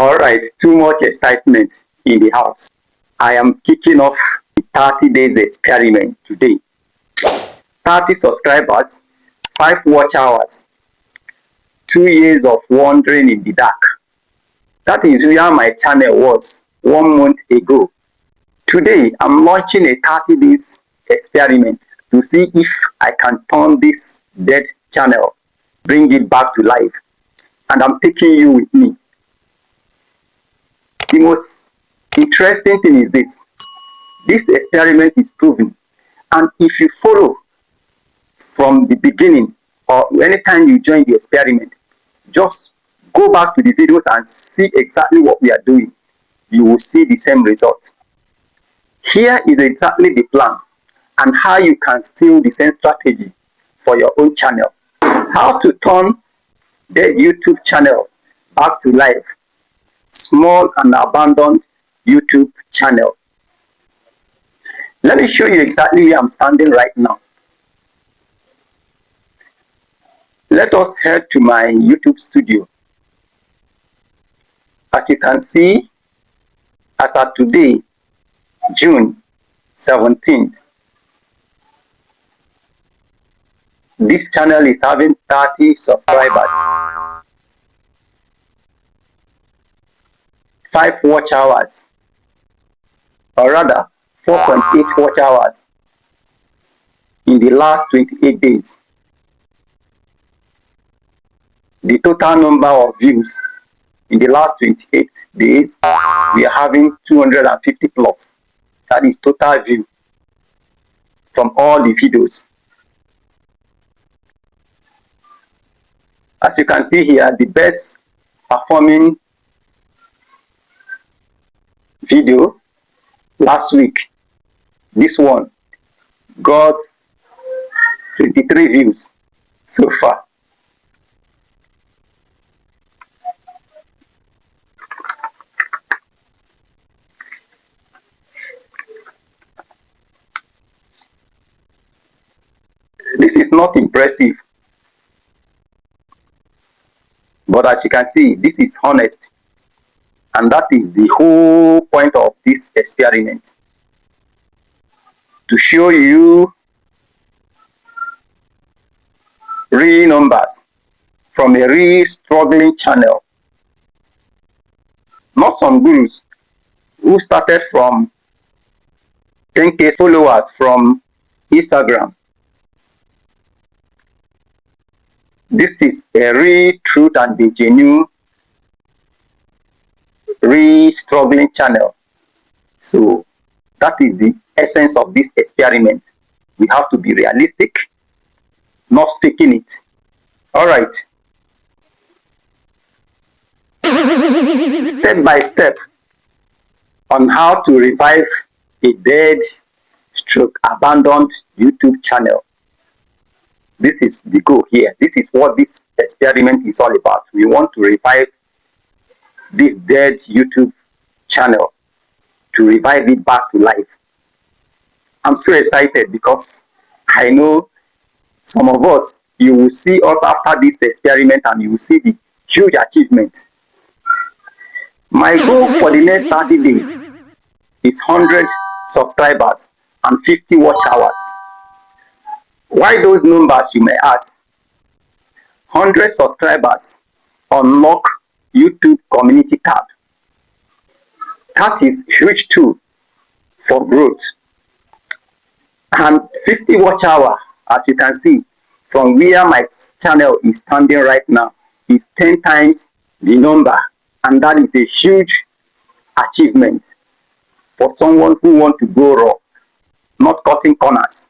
All right, too much excitement in the house. I am kicking off the 30 days experiment today. 30 subscribers, 5 watch hours, 2 years of wandering in the dark. That is where my channel was 1 month ago. Today, I'm launching a 30 days experiment to see if I can turn this dead channel, bring it back to life. And I'm taking you with me. The most interesting thing is this experiment is proven, and if you follow from the beginning or anytime you join the experiment, just go back to the videos and see exactly what we are doing. You will see the same result. Here is exactly the plan and how you can steal the same strategy for your own channel. How to turn the YouTube channel back to life. Small and abandoned YouTube channel. Let me show you exactly where I'm standing right now. Let us head to my YouTube studio. As you can see, as of today, June 17th, this channel is having 30 subscribers, 5 watch hours, or rather 4.8 watch hours in the last 28 days. The total number of views in the last 28 days, we are having 250 plus. That is total view from all the videos. As you can see here, the best performing video last week, this one got 23 views so far. This is not impressive, but as you can see, this is honest, and that is the whole point of this experiment, to show you real numbers from a real struggling channel, not some gurus who started from 10k followers from Instagram. This is a real truth and the genuine, real struggling channel. So that is the essence of this experiment. We have to be realistic, not faking it. All right. Step by step on how to revive a dead stroke abandoned YouTube channel. This is the goal here. This is what this experiment is all about. We want to revive this dead YouTube channel, to revive it back to life. I'm so excited because I know some of us, you will see us after this experiment and you will see the huge achievement. My goal for the next 30 days is 100 subscribers and 50 watch hours. Why those numbers, you may ask? 100 subscribers unlock YouTube community tab. That is huge too for growth. And 50 watch hour, as you can see, from where my channel is standing right now, is 10 times the number. And that is a huge achievement for someone who wants to go raw, not cutting corners.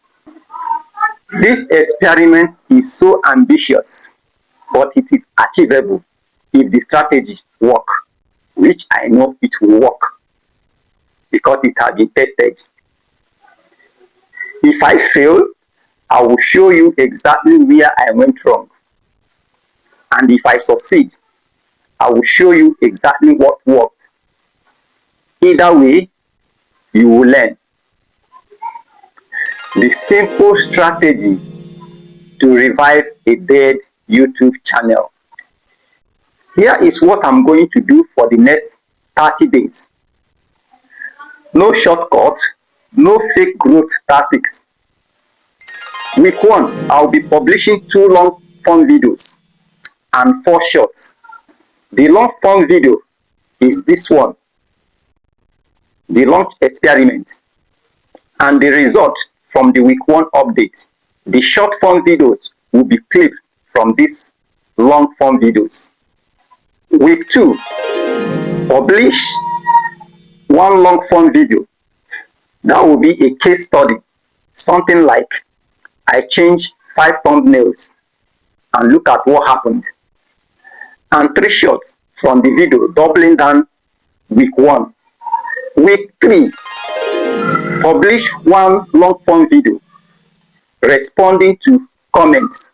This experiment is so ambitious, but it is achievable if the strategy works, which I know it will work because it has been tested. If I fail, I will show you exactly where I went wrong. And if I succeed, I will show you exactly what worked. Either way, you will learn. The simple strategy to revive a dead YouTube channel. Here is what I'm going to do for the next 30 days. No shortcut, no fake growth tactics. Week 1, I'll be publishing 2 long form videos and 4 shorts. The long form video is this one, the launch experiment, and the result from the week 1 update. The short form videos will be clipped from these long form videos. Week 2, publish 1 long form video. That will be a case study, something like I changed 5 thumbnails and look at what happened. And 3 shorts from the video, doubling down week 1. Week 3, publish 1 long form video responding to comments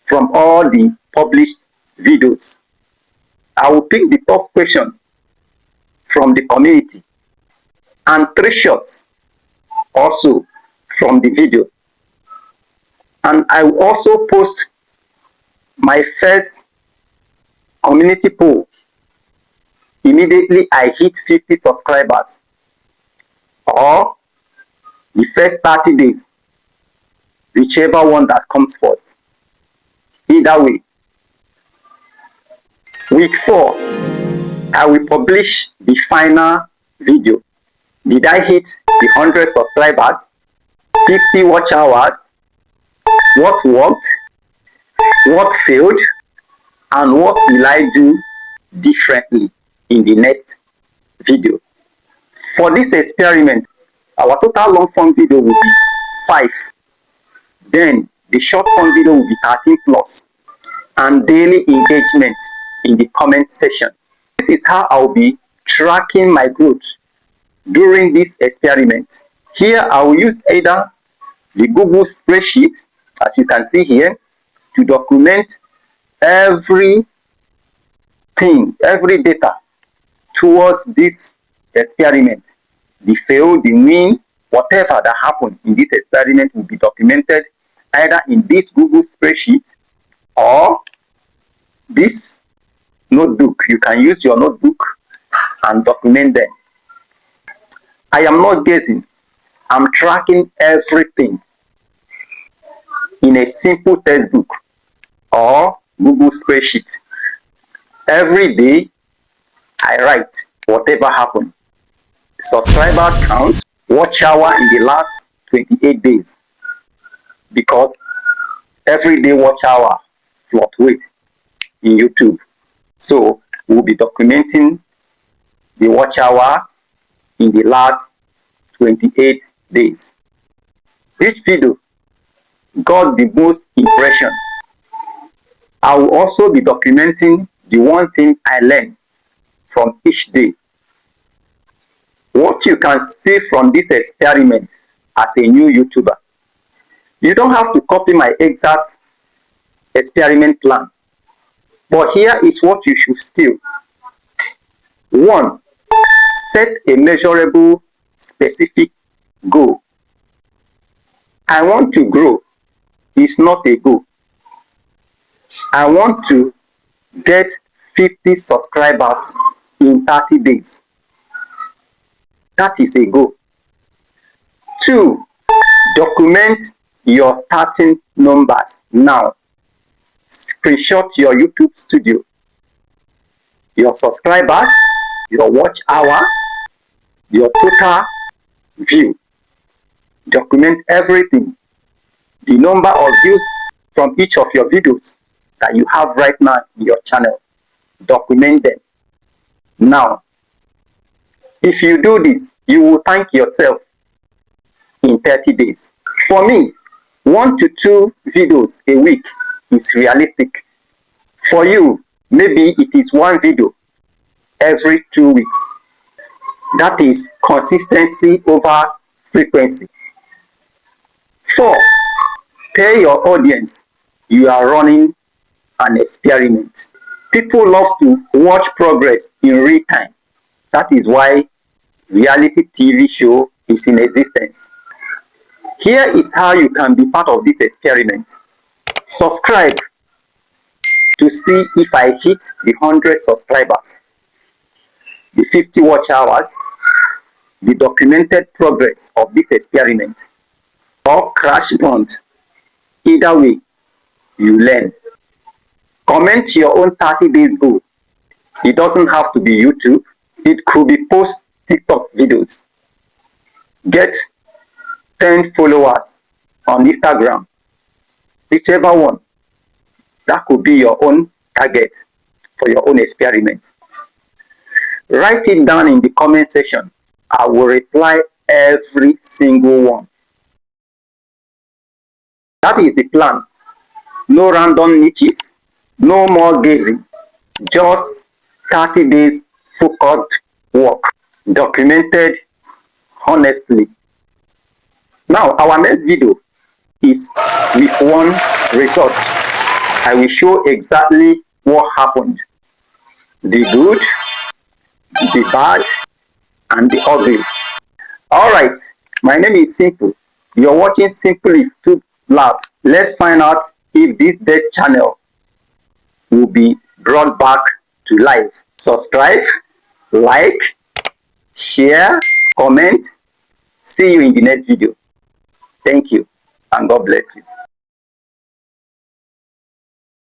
from all the published videos. I will pick the top question from the community and 3 shorts also from the video. And I will also post my first community poll immediately I hit 50 subscribers, or the first 30 days, whichever one that comes first. Either way. Week 4, I will publish the final video. Did I hit the 100 subscribers, 50 watch hours, what worked, what failed, and what will I do differently in the next video. For this experiment, our total long form video will be 5. Then the short form video will be 13 plus, and daily engagement in the comment section. This is how I'll be tracking my growth during this experiment. Here I will use either the Google spreadsheet, as you can see here, to document every data towards this experiment. The fail, the win, whatever that happened in this experiment will be documented either in this Google spreadsheet or this notebook. You can use your notebook and document them. I am not guessing. I'm tracking everything in a simple textbook or Google spreadsheet. Every day I write whatever happened. Subscribers count, watch hour in the last 28 days, because every day watch hour fluctuates in YouTube. So we'll be documenting the watch hour in the last 28 days. Each video got the most impression. I will also be documenting the one thing I learned from each day. What you can see from this experiment as a new YouTuber, you don't have to copy my exact experiment plan, but here is what you should steal. 1, set a measurable, specific goal. I want to grow. It's not a goal. I want to get 50 subscribers in 30 days. That is a goal. 2, document your starting numbers now. Screenshot your YouTube studio, your subscribers, your watch hour, your total view. Document everything. The number of views from each of your videos that you have right now in your channel. Document them now. If you do this, you will thank yourself in 30 days. For me, 1 to 2 videos a week is realistic. For you, maybe it is 1 video every 2 weeks. That is consistency over frequency. 4, tell your audience you are running an experiment. People love to watch progress in real time. That is why reality TV show is in existence. Here is how you can be part of this experiment. Subscribe to to see if I hit the 100 subscribers, the 50 watch hours, the documented progress of this experiment, or crash burnt. Either way, you learn. Comment your own 30 days goal. It doesn't have to be YouTube. It could be post TikTok videos. Get 10 followers on Instagram. Whichever one. That could be your own target for your own experiment. Write it down in the comment section. I will reply every single one. That is the plan. No random niches, no more gazing. Just 30 days focused work, documented honestly. Now, our next video is with one result. I will show exactly what happened. The good, the bad, and the ugly. Alright, my name is Simple. You're watching Simple YouTube Lab. Let's find out if this dead channel will be brought back to life. Subscribe, like, share, comment. See you in the next video. Thank you, and God bless you.